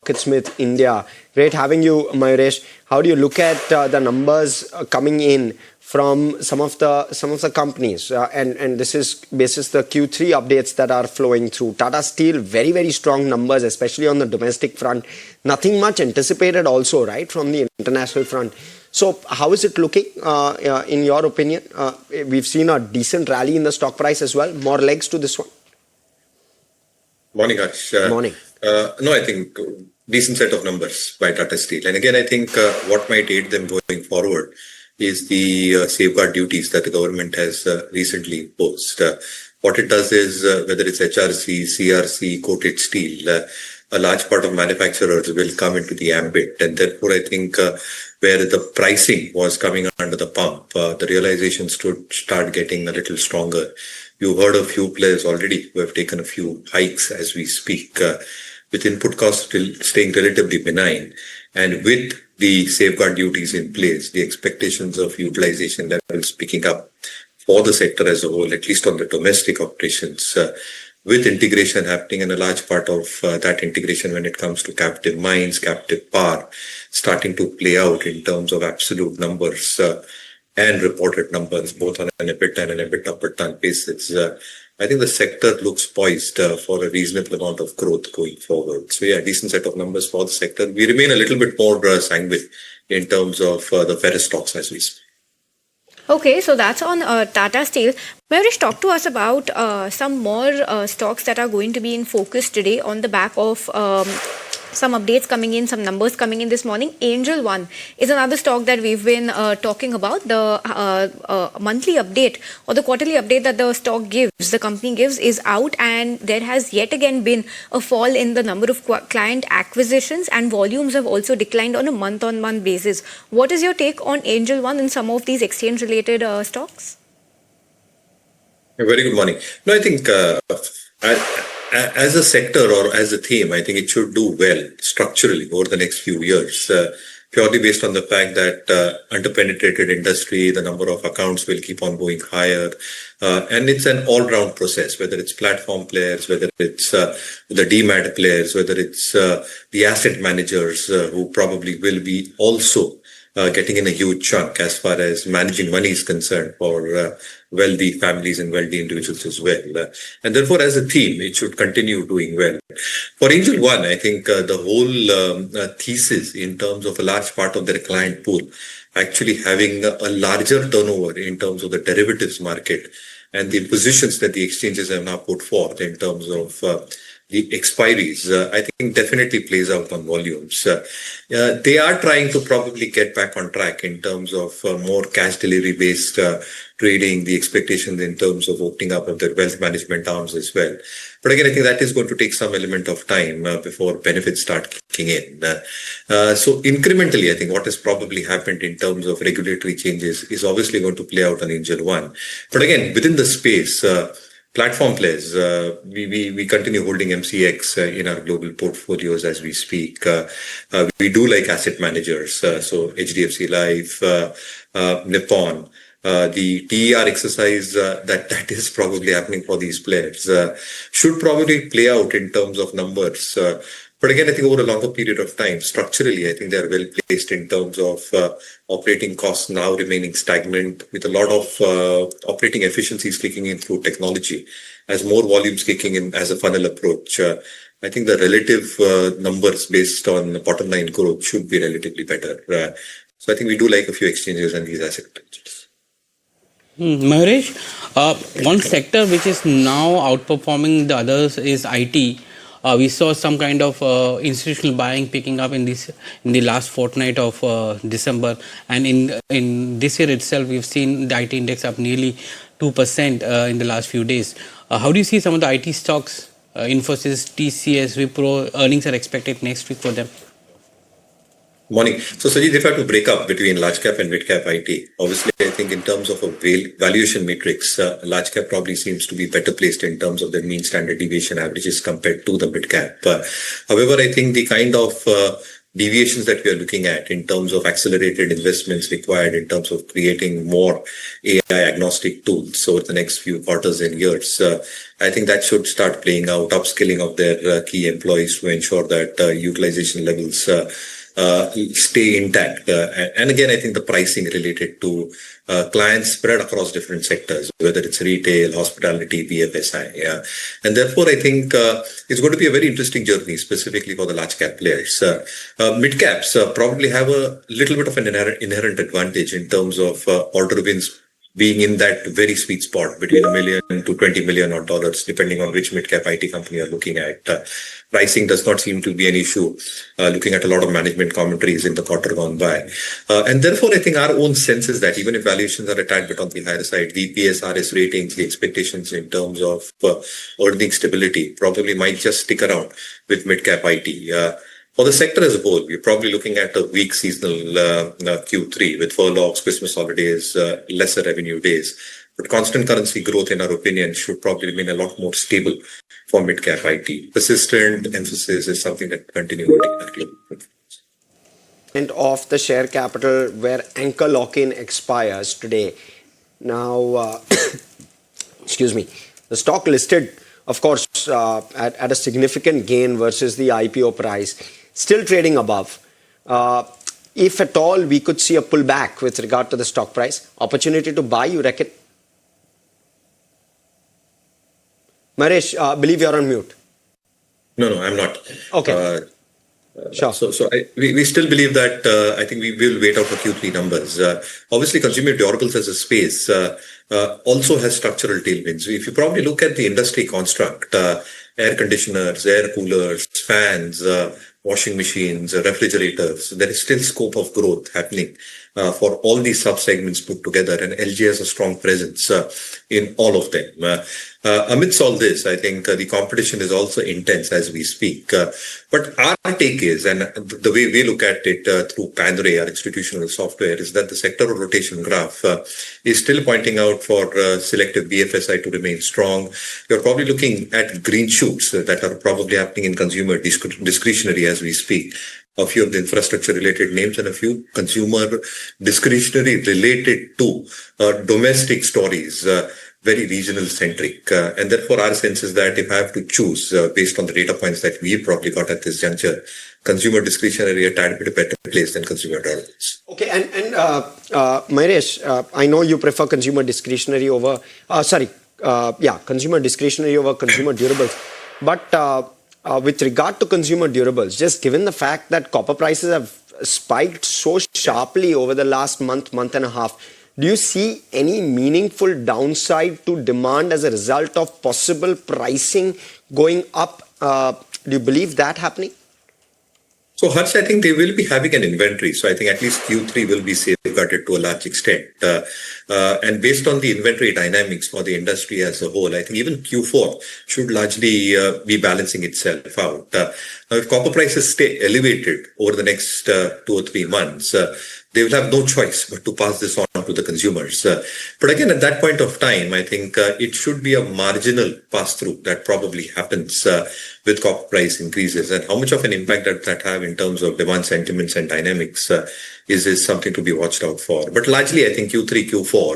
MarketSmith India. Great having you, Mayuresh. How do you look at the numbers coming in from some of the companies? And this is basis the Q3 updates that are flowing through. Tata Steel, very, very strong numbers, especially on the domestic front. Nothing much anticipated also, right, from the international front. So how is it looking in your opinion? We've seen a decent rally in the stock price as well. More legs to this one. Morning, Harsh. Morning. No, I think decent set of numbers by Tata Steel. And again, I think what might aid them going forward is the safeguard duties that the government has recently imposed. What it does is, whether it's HRC, CRC, coated steel, a large part of manufacturers will come into the ambit. And therefore, I think where the pricing was coming under the pump, the realizations should start getting a little stronger. You've heard a few players already who have taken a few hikes as we speak, with input costs still staying relatively benign. And with the safeguard duties in place, the expectations of utilization levels picking up for the sector as a whole, at least on the domestic operations, with integration happening, and a large part of that integration when it comes to captive mines, captive power, starting to play out in terms of absolute numbers and reported numbers, both on an EBITDA and an EBITDA per ton basis. I think the sector looks poised for a reasonable amount of growth going forward. So yeah, decent set of numbers for the sector. We remain a little bit more sanguine in terms of the ferrous stocks as we speak. Okay, so that's on Tata Steel. Mayuresh, talk to us about some more stocks that are going to be in focus today on the back of some updates coming in, some numbers coming in this morning. Angel One is another stock that we've been talking about. The monthly update or the quarterly update that the stock gives, the company gives, is out, and there has yet again been a fall in the number of client acquisitions, and volumes have also declined on a month-on-month basis. What is your take on Angel One and some of these exchange-related stocks? Very good morning. No, I think as a sector or as a theme, I think it should do well structurally over the next few years, purely based on the fact that underpenetrated industry, the number of accounts will keep on going higher. And it's an all-round process, whether it's platform players, whether it's the demat players, whether it's the asset managers who probably will be also getting in a huge chunk as far as managing money is concerned for wealthy families and wealthy individuals as well. And therefore, as a theme, it should continue doing well. For Angel One, I think the whole thesis in terms of a large part of their client pool actually having a larger turnover in terms of the derivatives market and the positions that the exchanges have now put forth in terms of the expiries, I think definitely plays out on volumes. They are trying to probably get back on track in terms of more cash delivery based trading, the expectations in terms of opening up of their wealth management arms as well. But again, I think that is going to take some element of time before benefits start kicking in. So incrementally, I think what has probably happened in terms of regulatory changes is obviously going to play out on Angel One. But again, within the space, platform players, we continue holding MCX in our global portfolios as we speak. We do like asset managers, so HDFC Life, Nippon. The TER exercise that is probably happening for these players should probably play out in terms of numbers. But again, I think over a longer period of time, structurally, I think they are well placed in terms of operating costs now remaining stagnant, with a lot of operating efficiencies kicking in through technology. As more volumes kicking in as a funnel approach, I think the relative numbers based on bottom line growth should be relatively better. So I think we do like a few exchanges and these asset managers. Mayuresh, one sector which is now outperforming the others is IT. We saw some kind of institutional buying picking up in the last fortnight of December, and in this year itself, we've seen the IT index up nearly 2% in the last few days. How do you see some of the IT stocks? Infosys, TCS, Wipro earnings are expected next week for them. Morning. So, Sajid, if I have to break up between large cap and mid cap IT, obviously, I think in terms of a valuation matrix, large cap probably seems to be better placed in terms of the mean standard deviation averages compared to the mid cap. However, I think the kind of deviations that we are looking at in terms of accelerated investments required in terms of creating more AI agnostic tools over the next few quarters and years, I think that should start playing out, upskilling of their key employees to ensure that utilization levels stay intact. And again, I think the pricing related to clients spread across different sectors, whether it's retail, hospitality, BFSI. And therefore, I think it's going to be a very interesting journey, specifically for the large cap players. Mid caps probably have a little bit of an inherent advantage in terms of order wins being in that very sweet spot between $1 million to $20 million or dollars, depending on which mid-cap IT company you're looking at. Pricing does not seem to be an issue, looking at a lot of management commentaries in the quarter gone by. And therefore, I think our own sense is that even if valuations are a tad bit on the higher side, the PSRS ratings, the expectations in terms of earning stability probably might just stick around with mid-cap IT. For the sector as a whole, we're probably looking at a weak seasonal Q3 with furloughs, Christmas holidays, lesser revenue days. But constant currency growth, in our opinion, should probably remain a lot more stable for mid-cap IT. Persistent emphasis is something that continues to And of the share capital where anchor lock-in expires today. Now, excuse me, the stock listed, of course, at a significant gain versus the IPO price. Still trading above. If at all we could see a pullback with regard to the stock price, opportunity to buy, you reckon? Mayuresh, believe you're on mute. No, I'm not. Okay. Sure. So we still believe that I think we will wait out for Q3 numbers. Obviously, consumer durables as a space also has structural tailwinds. If you probably look at the industry construct, air conditioners, air coolers, fans, washing machines, refrigerators, there is still scope of growth happening for all these sub-segments put together, and LG has a strong presence in all of them. Amidst all this, I think the competition is also intense as we speak. But our take is, and the way we look at it through Pandray, our institutional software, is that the sectoral rotation graph is still pointing out for selective BFSI to remain strong. You're probably looking at green shoots that are probably happening in consumer discretionary as we speak. A few of the infrastructure related names and a few consumer discretionary related to domestic stories, very regional centric. And therefore our sense is that if I have to choose based on the data points that we probably got at this juncture, consumer discretionary a tad bit better place than consumer durables. Okay, and Mayuresh, I know you prefer consumer discretionary over, consumer discretionary over consumer durables. But with regard to consumer durables, just given the fact that copper prices have spiked so sharply over the last month and a half, do you see any meaningful downside to demand as a result of possible pricing going up? Do you believe that happening? So Harsh, I think they will be having an inventory. So I think at least Q3 will be safeguarded to a large extent. And based on the inventory dynamics for the industry as a whole, I think even Q4 should largely be balancing itself out. Now, if copper prices stay elevated over the next 2 or 3 months, they will have no choice but to pass this on to the consumers. But again, at that point of time, I think it should be a marginal pass-through that probably happens with copper price increases. And how much of an impact that have in terms of demand sentiments and dynamics is something to be watched out for. But largely, I think Q3, Q4,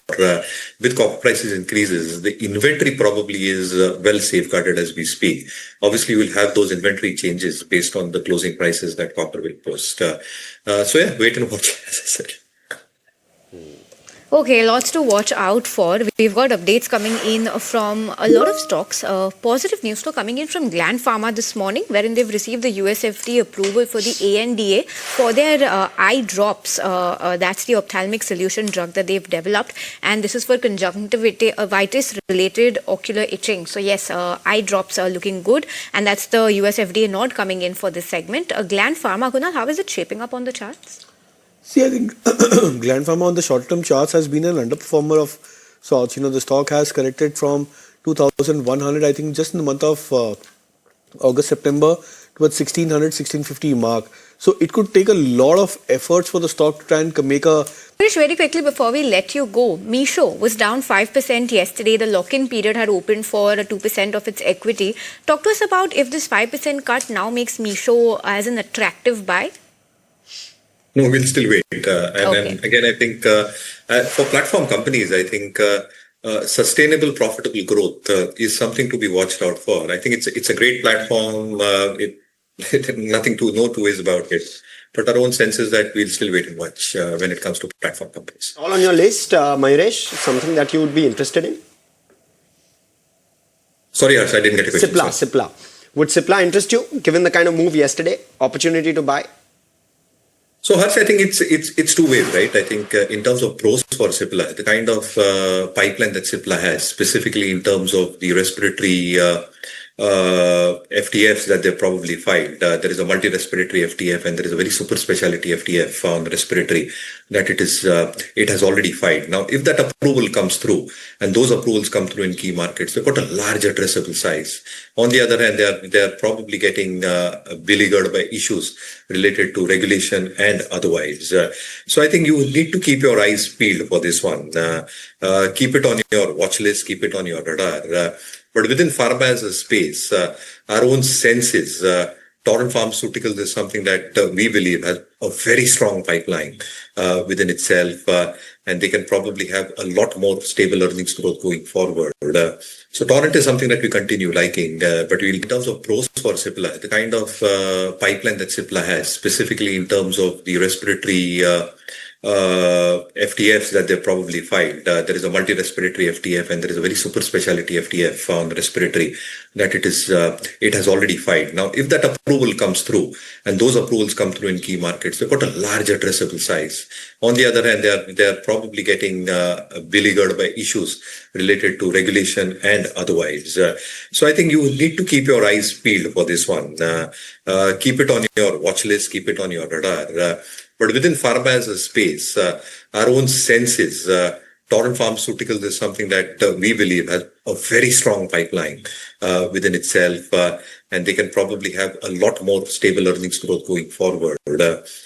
with copper prices increases, the inventory probably is well safeguarded as we speak. Obviously, we'll have those inventory changes based on the closing prices that copper will post. So yeah, wait and watch, as I said. Okay, lots to watch out for. We've got updates coming in from a lot of stocks. Positive news flow coming in from Gland Pharma this morning, wherein they've received the US FDA approval for the ANDA for their eye drops. That's the ophthalmic solution drug that they've developed. And this is for conjunctivitis-related ocular itching. So yes, eye drops are looking good. And that's the US FDA nod coming in for this segment. Gland Pharma, Kunal, how is it shaping up on the charts? See, I think Gland Pharma on the short-term charts has been an underperformer of sorts. The stock has corrected from 2,100, I think, just in the month of August, September, towards 1,600, 1,650 mark. So it could take a lot of efforts for the stock to try and make a... Very quickly before we let you go, Meesho was down 5% yesterday. The lock-in period had opened for 2% of its equity. Talk to us about if this 5% cut now makes Meesho as an attractive buy. No, we'll still wait. And Okay. then again, I think for platform companies, I think sustainable, profitable growth is something to be watched out for. I think it's a great platform. Nothing to no two ways about it. But our own sense is that we'll still wait and watch when it comes to platform companies. All on your list, Mayuresh, something that you would be interested in? Sorry, Harsh, I didn't get a question. Cipla. Would Cipla interest you, given the kind of move yesterday? Opportunity to buy? So, Harsh, I think it's two ways, right? I think in terms of pros for Cipla, the kind of pipeline that Cipla has, specifically in terms of the respiratory FTFs that they've probably filed. There is a multi-respiratory FTF and there is a very super specialty FTF on respiratory that it has already filed. Now, if that approval comes through and those approvals come through in key markets, they've got a large addressable size. On the other hand, they are probably getting beleaguered by issues related to regulation and otherwise. So I think you need to keep your eyes peeled for this one. Keep it on your watch list, keep it on your radar. But within pharma as a space, our own sense is Torrent Pharmaceuticals is something that we believe has a very strong pipeline within itself, and they can probably have a lot more stable earnings growth going forward. So Torrent is something that we continue liking, but in terms of pros for Cipla, the kind of pipeline that Cipla has, specifically in terms of the respiratory FTFs that they've probably filed. There is a multi-respiratory FTF and there is a very super specialty FTF on respiratory that it has already filed. Now, if that approval comes through and those approvals come through in key markets, they've got a large addressable size. On the other hand, they are probably getting beleaguered by issues related to regulation and otherwise. So I think you need to keep your eyes peeled for this one. Keep it on your watch list, keep it on your radar. But within pharma as a space, our own sense is Torrent Pharmaceuticals is something that we believe has a very strong pipeline within itself, and they can probably have a lot more stable earnings growth going forward.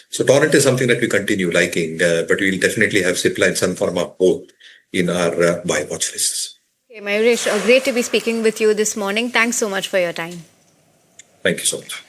So Torrent is something that we continue liking, but we'll definitely have Cipla and Sun Pharma both in our buy watch lists. Okay, Mayuresh, great to be speaking with you this morning. Thanks so much for your time. Thank you so much.